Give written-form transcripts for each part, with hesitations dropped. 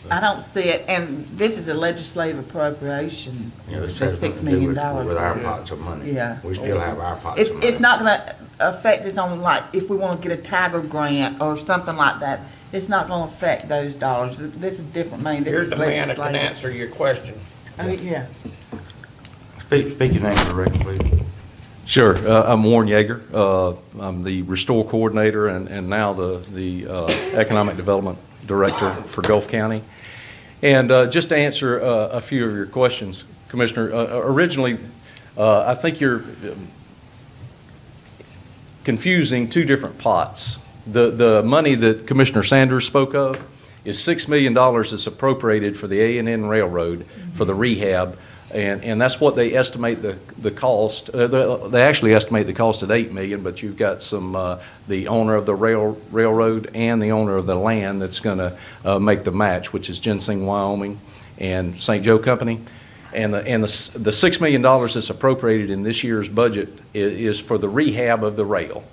I don't see it, and this is a legislative appropriation, You know, the this has $6 nothing to do million. with our pots of money. Yeah. We still have our pots of money. It's not gonna affect us on, like, if we wanna get a Tiger grant or something like that, it's not gonna affect those dollars. This is different money. This Here's is the man that can legislative. answer your question. Yeah. Speak your name for the record, please. Sure. I'm Warren Yeager. I'm the Restore Coordinator and now the Economic Development Director for Gulf County. And just to answer a few of your questions, Commissioner, originally, I think you're confusing two different pots. The money that Commissioner Sanders spoke of is $6 million that's appropriated for the A&N Railroad for the rehab. And that's what they estimate the cost. They actually estimate the cost at $8 million, but you've got some the owner of the railroad and the owner of the land that's going to make the match, which is Ginseng, Wyoming, and St. Joe Company. And the $6 million that's appropriated in this year's budget is for the rehab of the rail.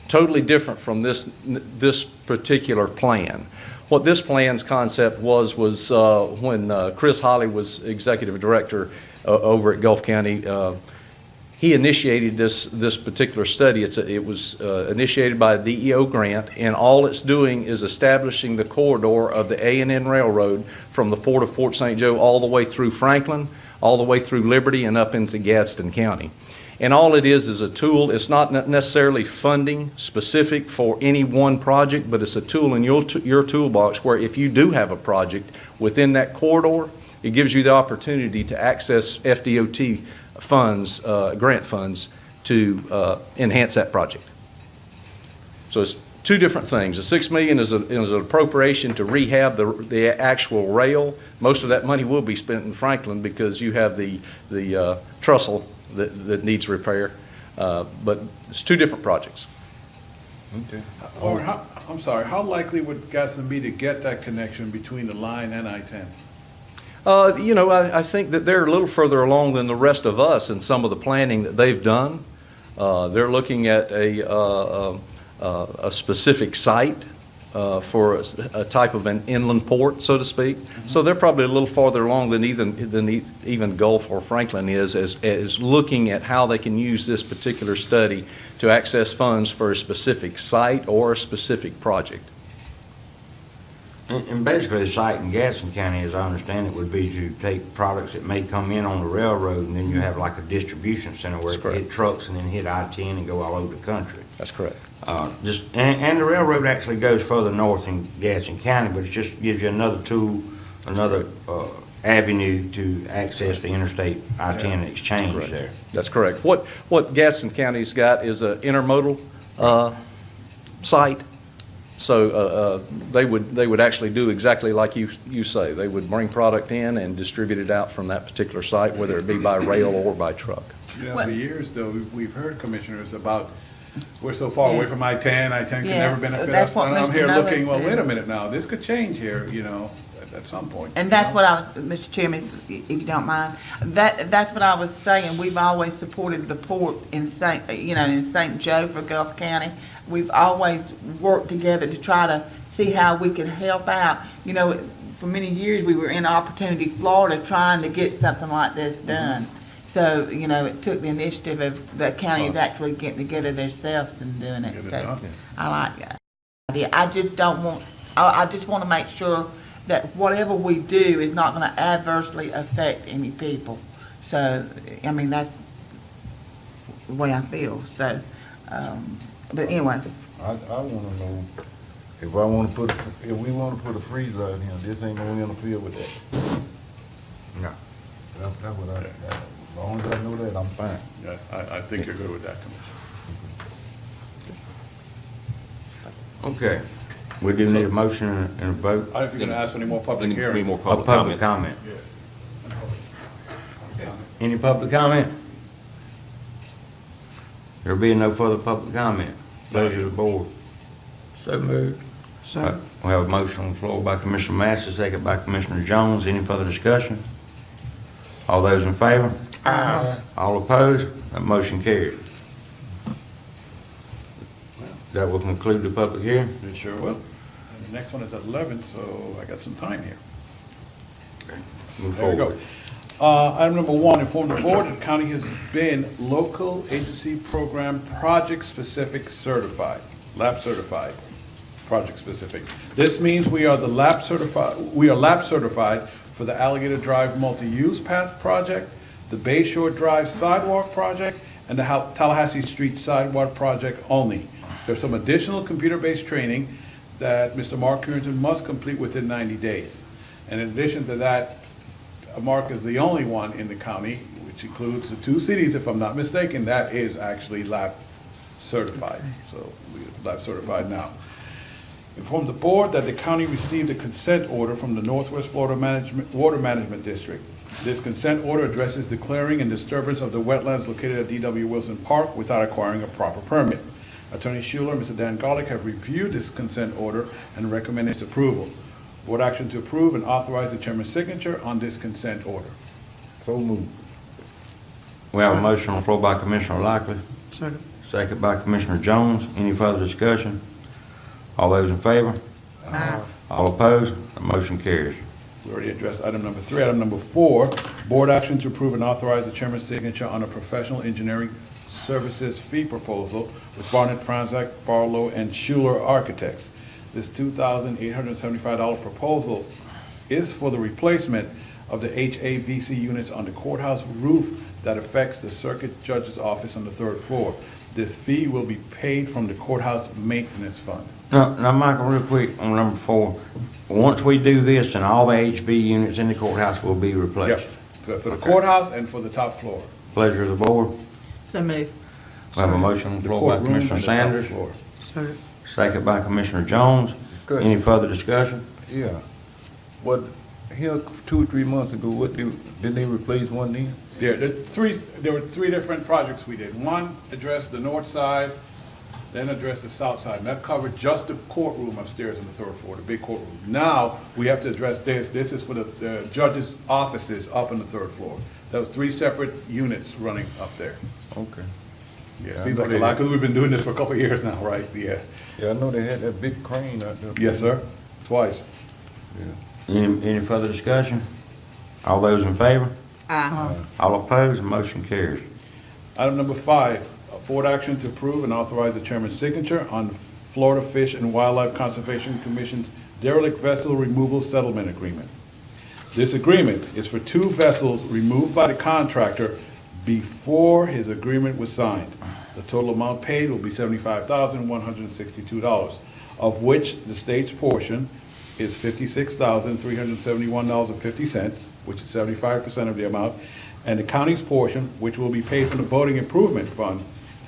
Totally different from this particular plan. What this plan's concept was when Chris Holly was executive director over at Gulf County, he initiated this particular study. It was initiated by a DEO grant, and all it's doing is establishing the corridor of the A&N Railroad from the port of Fort St. Joe all the way through Franklin, all the way through Liberty, and up into Gadsden County. And all it is a tool. It's not necessarily funding specific for any one project, but it's a tool in your toolbox where if you do have a project within that corridor, it gives you the opportunity to access FDOT funds, grant funds, to enhance that project. So it's two different things. The $6 million is an appropriation to rehab the actual rail. Most of that money will be spent in Franklin because you have the trestle that needs repair, but it's two different projects. Okay. Or I'm sorry, how likely would Gadsden be to get that connection between the line and I-10? You know, I think that they're a little further along than the rest of us in some of the planning that they've done. They're looking at a specific site for a type of an inland port, so to speak. Mm-hmm. So they're probably a little farther along than even Gulf or Franklin is as looking at how they can use this particular study to access funds for a specific site or a specific project. And basically, the site in Gadsden County, as I understand it, would be to take products that may come in on the railroad, and then you have like a distribution center where it can hit trucks and then hit I-10 and go all over the country. That's correct. And the railroad actually goes further north in Gadsden County, but it just gives you another tool, another avenue to access the interstate I-10 exchange there. That's correct. What Gadsden County's got is an intermodal site. So they would actually do exactly like you say. They would bring product in and distribute it out from that particular site, whether it be by rail or by truck. You know, for years, though, we've heard, commissioners, about we're so far away from I-10, I-10 can Yeah, never benefit that's us. what And I'm Mr. here Nolan looking, well, said. wait a minute now, this could change here, you know, at some point. And that's what I was, Mr. Chairman, if you don't mind, that's what I was saying. We've always supported the port in St. Joe for Gulf County. We've always worked together to try to see how we can help out. You know, for many years, we were in Opportunity, Florida, trying to get something like this done. So, you know, it took the initiative of the counties actually getting together themselves and doing it. Get it So done. I like that idea. I just want to make sure that whatever we do is not going to adversely affect any people. So, I mean, that's the way I feel. So, but anyway, I wanna know if we wanna put a freezer out here, this ain't gonna interfere with that. No. That's what as long as I know that, I'm fine. Yeah, I think you're good with that, Commissioner. Okay. We do need a motion and a vote. I don't know if you're gonna ask for any more public Any hearing. more A public comment. Any public comment? There being no further public comment. Pleasure of the board. So moved. We have a motion on the floor by Commissioner Massey, second by Commissioner Jones. Any further discussion? All those in favor? Aye. All opposed? That motion carried. That will conclude the public hearing. You sure will. The next one is at 11, so I got some time here. Move There we go. forward. Item number 1, inform the board that the county has been local agency program project-specific certified, lab certified, project-specific. This means we are lab certified for the Alligator Drive Multi-Use Path Project, the Bay Shore Drive Sidewalk Project, and the Tallahassee Street Sidewalk Project only. There's some additional computer-based training that Mr. Mark Curington must complete within 90 days. And in addition to that, Mark is the only one in the county, which includes the 2 cities, if I'm not mistaken, that is actually lab certified. So we're lab certified now. Inform the board that the county received a consent order from the Northwest Florida Water Management District. This consent order addresses the clearing and disturbance of the wetlands located at D.W. Wilson Park without acquiring a proper permit. Attorney Schuler and Mr. Dan Garlick have reviewed this consent order and recommend its approval. Board action to approve and authorize the chairman's signature on this consent order. So moved. We have a motion on the floor by Commissioner Lockley. Second. Second by Commissioner Jones. Any further discussion? All those in favor? Aye. All opposed? The motion carries. We already addressed item number 3. Item number 4, board action to approve and authorize the chairman's signature on a professional engineering services fee proposal with Barnett, Franzak, Barlow, and Schuler Architects. This $2,875 proposal is for the replacement of the HAVC units on the courthouse roof that affects the circuit judge's office on the 3rd floor. This fee will be paid from the courthouse maintenance fund. Now, Michael, real quick on number 4. Once we do this, and all the HV units in the courthouse will be Yep, replaced. for the Okay. courthouse and for the top floor. Pleasure of the board. So move. We have a motion on the The floor by courtroom Commissioner and the top Sanders, floor. Second. second by Commissioner Jones. Good. Any further discussion? Yeah. What, here 2 or 3 months ago, didn't they replace one then? There were 3 different projects we did. One addressed the north side, then addressed the south side, and that covered just the courtroom upstairs on the 3rd floor, the big courtroom. Now, we have to address this. This is for the judges' offices up on the 3rd floor. That was 3 separate units running up there. Okay. Yeah, Yeah, I seems know like a they- lot, because we've been doing this for a couple of years now, right? Yeah. Yeah, I know they had that big crane out there. Yes, sir. Twice. Yeah. Any further discussion? All those in favor? Aye. All opposed? The motion carries. Item number 5, board action to approve and authorize the chairman's signature on Florida Fish and Wildlife Conservation Commission's derelict vessel removal settlement agreement. This agreement is for 2 vessels removed by the contractor before his agreement was signed. The total amount paid will be $75,162, of which the state's portion is $56,371.50, which is 75% of the amount, and the county's portion, which will be paid from the boating improvement fund,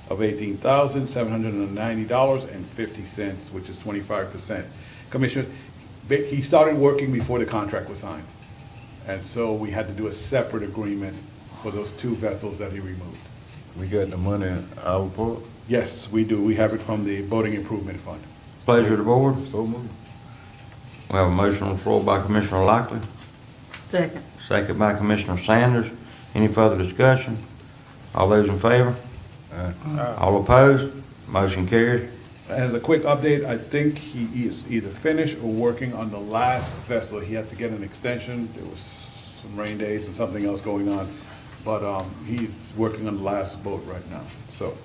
of $18,790.50, which is 25%. Commissioner, he started working before the contract was signed, and so we had to do a separate agreement for those 2 vessels that he removed. We got the money in our part, Yes, we do. We have it from the boating improvement fund. Pleasure of the board. so moved. We have a motion on the floor by Commissioner Lockley, Second. second by Commissioner Sanders. Any further discussion? All those in favor? All opposed? Motion carries. As a quick update, I think he is either finished or working on the last vessel. He had to get an extension. There was some rain days and something else going on. But he's working on the last boat right now. So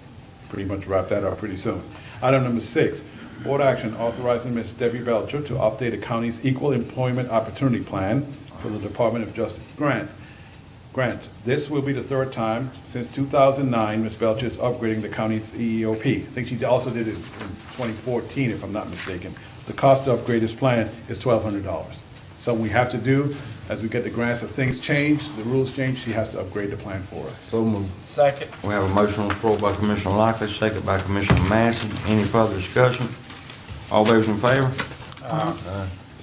pretty much wrap that up pretty soon. Item number 6, board action authorizing Ms. Debbie Belcher to update the county's Equal Employment Opportunity Plan for the Department of Justice grant. This will be the 3rd time since 2009 Ms. Belcher is upgrading the county's EEOP. I think she also did it in 2014, if I'm not mistaken. The cost to upgrade this plan is $1,200. Something we have to do as we get the grants. As things change, the rules change, she has to upgrade the plan for us. So moved. Second. We have a motion on the floor by Commissioner Lockley, second by Commissioner Massey. Any further discussion? All those in favor?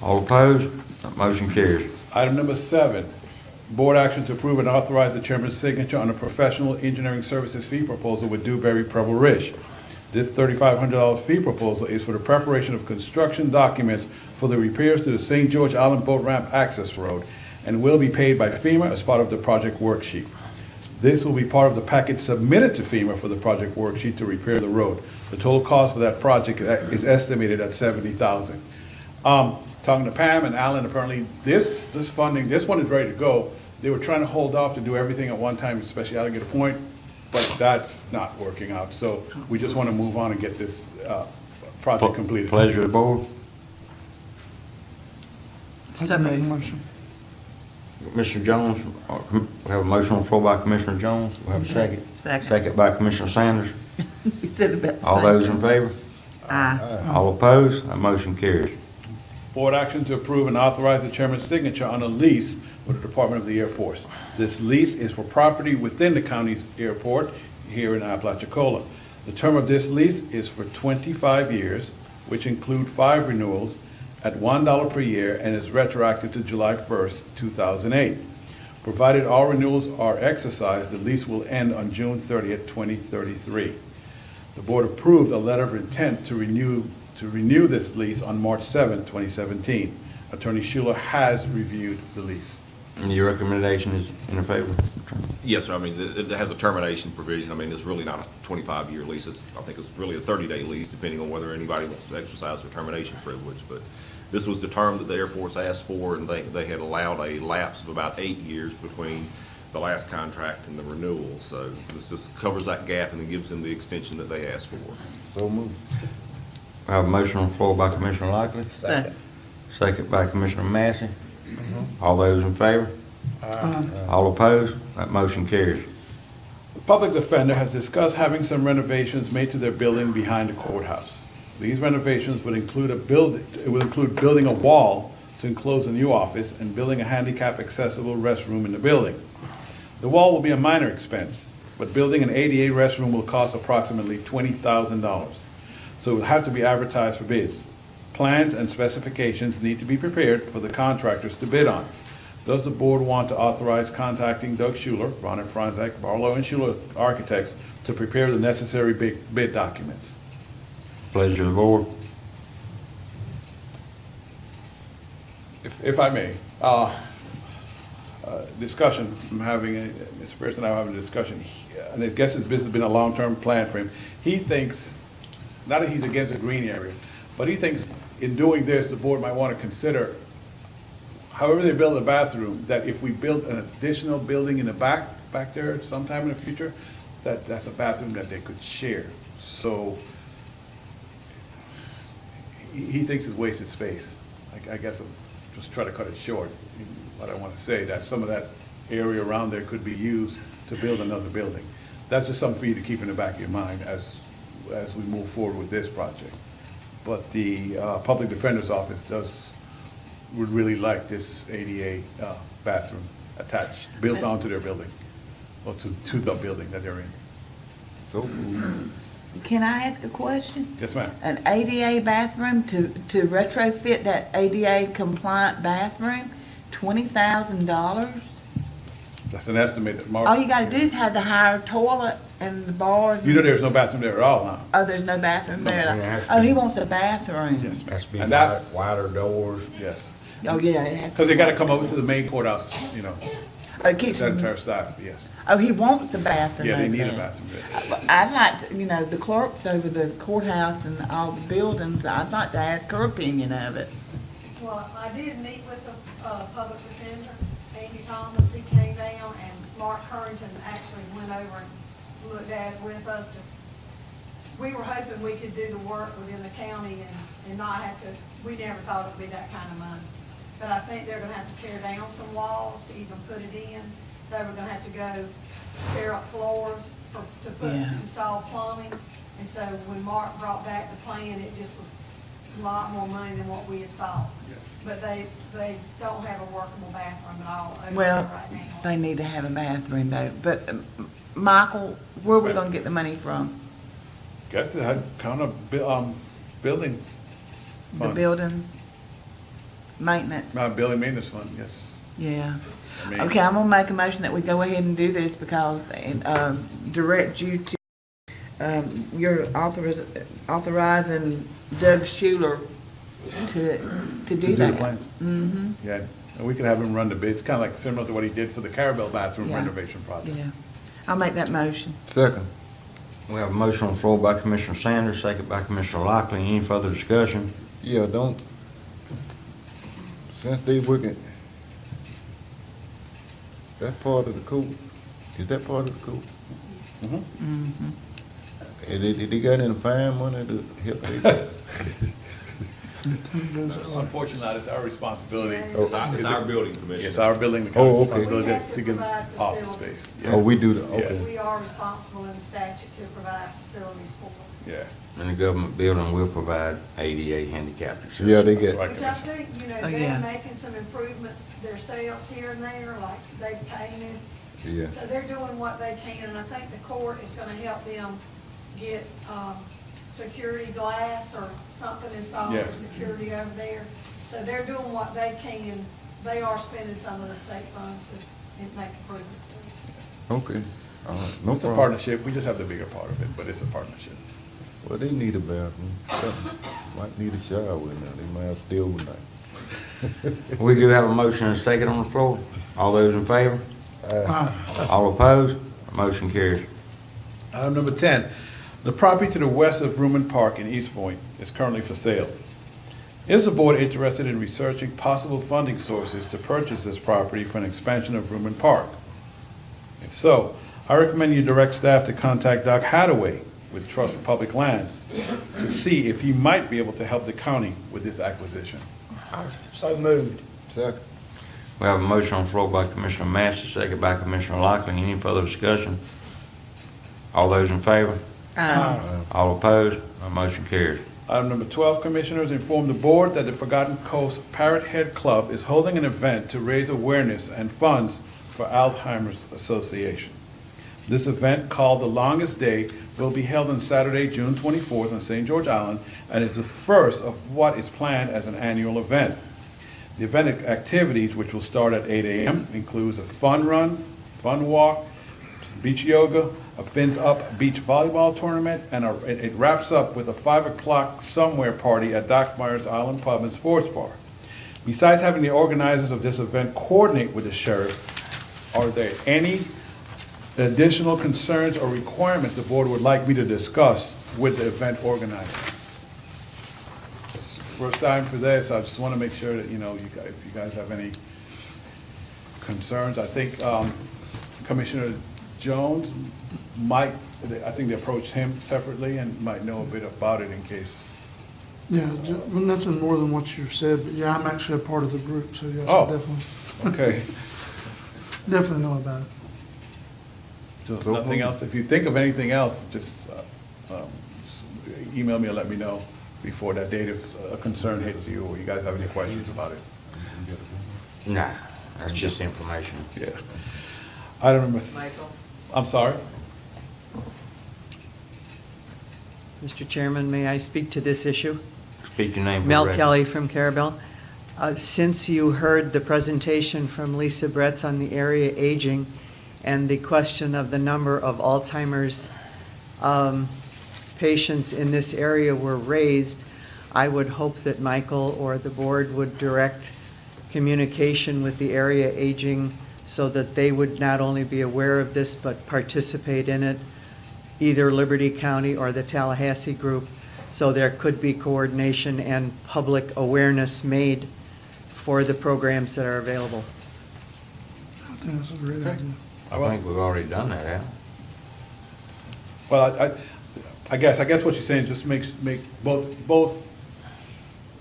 All opposed? Motion carries. Item number 7, board action to approve and authorize the chairman's signature on a professional engineering services fee proposal with Dewberry Preble Rich. This $3,500 fee proposal is for the preparation of construction documents for the repairs to the St. George Island Boat Ramp Access Road and will be paid by FEMA as part of the project worksheet. This will be part of the package submitted to FEMA for the project worksheet to repair the road. The total cost for that project is estimated at $70,000. Talking to Pam and Alan, apparently this funding, this one is ready to go. They were trying to hold off to do everything at one time, especially Alligator Point, but that's not working out. So we just want to move on and get this project completed. Pleasure of the board. So moved. Commissioner Jones, we have a motion on the floor by Commissioner Jones. We have a second. Second. Second by Commissioner Sanders. You said about the All same. those in favor? Aye. All opposed? That motion carries. Board action to approve and authorize the chairman's signature on a lease with the Department of the Air Force. This lease is for property within the county's airport here in Apalachicola. The term of this lease is for 25 years, which include 5 renewals at $1 per year and is retroactive to July 1st, 2008. Provided all renewals are exercised, the lease will end on June 30th, 2033. The board approved a letter of intent to renew this lease on March 7, 2017. Attorney Schuler has reviewed the lease. And your recommendation is in favor? Yes, sir. I mean, it has a termination provision. I mean, it's really not a 25-year lease. I think it's really a 30-day lease, depending on whether anybody wants to exercise their termination privilege. But this was the term that the Air Force asked for, and they had allowed a lapse of about 8 years between the last contract and the renewal. So this just covers that gap and it gives them the extension that they asked for. So move. We have a motion on the floor by Commissioner Lockley. Second. Second by Commissioner Massey. All those in favor? All opposed? That motion carries. The public defender has discussed having some renovations made to their building behind the courthouse. These renovations would include building a wall to enclose a new office and building a handicap accessible restroom in the building. The wall will be a minor expense, but building an ADA restroom will cost approximately $20,000. So it will have to be advertised for bids. Plans and specifications need to be prepared for the contractors to bid on. Does the board want to authorize contacting Doug Schuler, Ron and Franzak, Barlow and Schuler Architects to prepare the necessary bid documents? Pleasure of the board. If I may, discussion, I'm having, Mr. Pierce and I are having a discussion, and I guess this has been a long-term plan for him. He thinks, not that he's against a green area, but he thinks in doing this, the board might want to consider, however they build a bathroom, that if we build an additional building in the back there sometime in the future, that's a bathroom that they could share. So he thinks it's wasted space. I guess I'm just trying to cut it short. But I want to say that some of that area around there could be used to build another building. That's just something for you to keep in the back of your mind as we move forward with this project. But the Public Defender's Office would really like this ADA bathroom attached, built onto their building, or to the building that they're in. So move. Can I ask a question? Yes, ma'am. An ADA bathroom, to retrofit that ADA compliant bathroom, $20,000? That's an estimate that Mark. All you gotta do is have the higher toilet and the bars. You know there's no bathroom there at all, huh? Oh, there's no bathroom there? it has to Oh, he be. wants a bathroom? Yes, ma'am. Has to be And that's, wider doors. yes. Oh, yeah. it has to Because they be. got to come over to the main courthouse, you know, Oh, it keeps- sanitary staff, yes. Oh, he wants a bathroom Yeah, they over need a there. bathroom there. I'd like to, the clerks over the courthouse and all the buildings, I'd like to ask her opinion of it. Well, I did meet with the public defender, Andy Thomas. He came down, and Mark Currington actually went over and looked at it with us. We were hoping we could do the work within the county and not have to, we never thought it would be that kind of money. But I think they're gonna have to tear down some walls to even put it in. They were gonna have to go tear up floors Yeah. install plumbing. And so when Mark brought back the plan, it just was a lot more money than what we had thought. Yes. But they don't have a workable bathroom at all over there Well, right now. they need to have a bathroom though. But, Michael, where we gonna get the money from? Guess it had kind of, building The fund. building maintenance? Building maintenance fund, yes. Yeah. I mean- Okay, I'm gonna make a motion that we go ahead and do this because, direct you to, you're authorizing Doug Schuler to do do the that. plan. Mm-hmm, Yeah, and we could have him run the bids, kind of like similar to what he did for the Carabel bathroom Yeah. renovation project. yeah. I'll make that motion. Second. We have a motion on the floor by Commissioner Sanders, second by Commissioner Lockley. Any further discussion? Yeah, don't, since they working, that part of the code, is that part of the code? And they got any fine money to help they? Unfortunately, it's our responsibility. It's our building commission. It's our building, the Oh, county's okay. We responsibility have to to give provide office facilities. space. Oh, we do that, Yeah. okay. We are responsible in the statute to provide facilities for them. Yeah. And the government building will provide ADA handicap accessibility. Yeah, they That's get, right, Which I Commissioner. think, you know, Oh, they're yeah. making some improvements themselves here and there, like they painted. yeah. So they're doing what they can, and I think the court is gonna help them get, security glass or something installed Yeah. for security over there. So they're doing what they can. They are spending some of the state funds to make improvements to it. Okay, all right, no It's a problem. partnership, we just have the bigger part of it, but it's a partnership. Well, they need a bathroom, something. Might need a shower in there, they might have to stay overnight. We do have a motion and a second on the floor. All those in favor? All opposed? Motion carries. Item number 10, the property to the west of Rumen Park in East Point is currently for sale. Is the board interested in researching possible funding sources to purchase this property for an expansion of Rumen Park? If so, I recommend you direct staff to contact Doc Hadaway with Trust for Public Lands to see if he might be able to help the county with this acquisition. So moved. Second, We have a motion on the floor by Commissioner Massey, second by Commissioner Lockley. Any further discussion? All those in favor? All opposed? Motion carries. Item number 12, Commissioners, inform the board that the Forgotten Coast Parrot Head Club is holding an event to raise awareness and funds for Alzheimer's Association. This event, called The Longest Day, will be held on Saturday, June 24th on St. George Island, and is the first of what is planned as an annual event. The event activities, which will start at 8 a.m., includes a fun run, fun walk, beach yoga, a fins up beach volleyball tournament, and it wraps up with a 5 o'clock somewhere party at Doc Myers Island Pub and Sports Bar. Besides having the organizers of this event coordinate with the sheriff, are there any additional concerns or requirements the board would like me to discuss with the event organizer? First time for this, I just want to make sure that, you know, if you guys have any concerns, I think Commissioner Jones might, I think they approached him separately and might know a bit about it in case. Yeah, well, nothing more than what you've said, but yeah, I'm actually a part of the group, so yes, Oh. I definitely, Okay. definitely know about it. So if nothing else, if you think of anything else, just email me or let me know before that date if a concern hits you or you guys have any questions about it. Nah, that's just information. Yeah. Item number. Michael? I'm sorry? Mr. Chairman, may I speak to this issue? Speak your name for the Mel record. Kelly from Carabel. Since you heard the presentation from Lisa Bretz on the area aging and the question of the number of Alzheimer's patients in this area were raised, I would hope that Michael or the board would direct communication with the area aging so that they would not only be aware of this, but participate in it, either Liberty County or the Tallahassee group, so there could be coordination and public awareness made for the programs that are available. I think that's a great idea. I think we've already done that, haven't we? Well, I guess what you're saying is just make both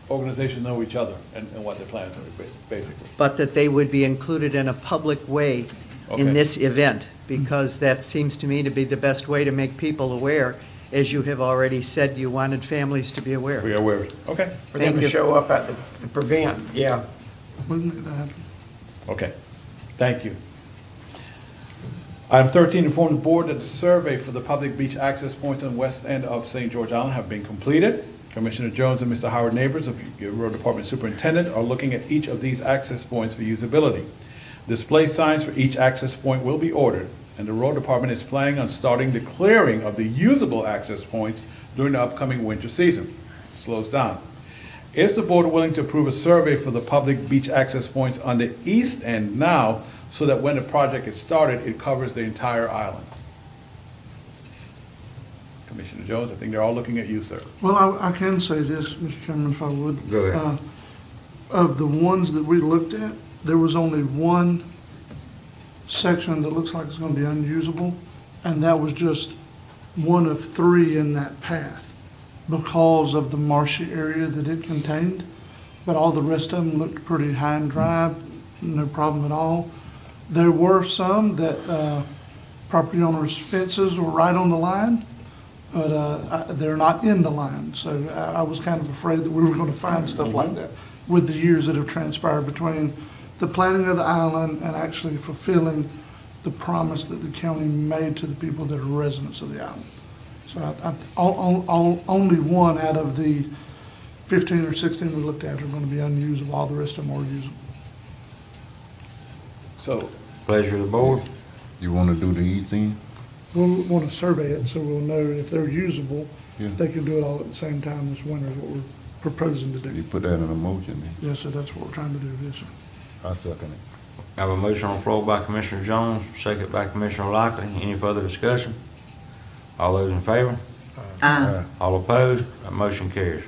organizations know each other and what they're planning to do, basically. But that they would be included in a public way Okay. in this event, because that seems to me to be the best way to make people aware, as you have already said you wanted families to be aware. We are aware. Okay, For them Thank to you. show up at the prevent, yeah. We can make that happen. okay. Thank you. Item 13, inform the board that the survey for the public beach access points on west end of St. George Island have been completed. Commissioner Jones and Mr. Howard Neighbors, of your road department superintendent, are looking at each of these access points for usability. Display signs for each access point will be ordered, and the road department is planning on starting the clearing of the usable access points during the upcoming winter season. Slows down. Is the board willing to approve a survey for the public beach access points on the east end now, so that when the project is started, it covers the entire island? Commissioner Jones, I think they're all looking at you, sir. Well, I can say this, Mr. Chairman, if I would. Go ahead. of the ones that we looked at, there was only one section that looks like it's gonna be unusable, and that was just one of 3 in that path because of the marshy area that it contained. But all the rest of them looked pretty high and dry, no problem at all. There were some that property owners' fences were right on the line, but they're not in the line. So I was kind of afraid that we were going to find stuff like that with the years that have transpired between the planning of the island and actually fulfilling the promise that the county made to the people that are residents of the island. So only one out of the 15 or 16 we looked at are going to be unusable. All the rest of them are usable. So, Pleasure of the board. You wanna do the east end? We'll want to survey it so we'll know if they're usable. Yeah. They can do it all at the same time this winter is what we're proposing to You do. put that in a motion then? Yes, sir, that's what we're trying to do, yes, sir. I second it. I have a motion on the floor by Commissioner Jones, second by Commissioner Lockley. Any further discussion? All those in favor? Aye. All opposed? That motion carries.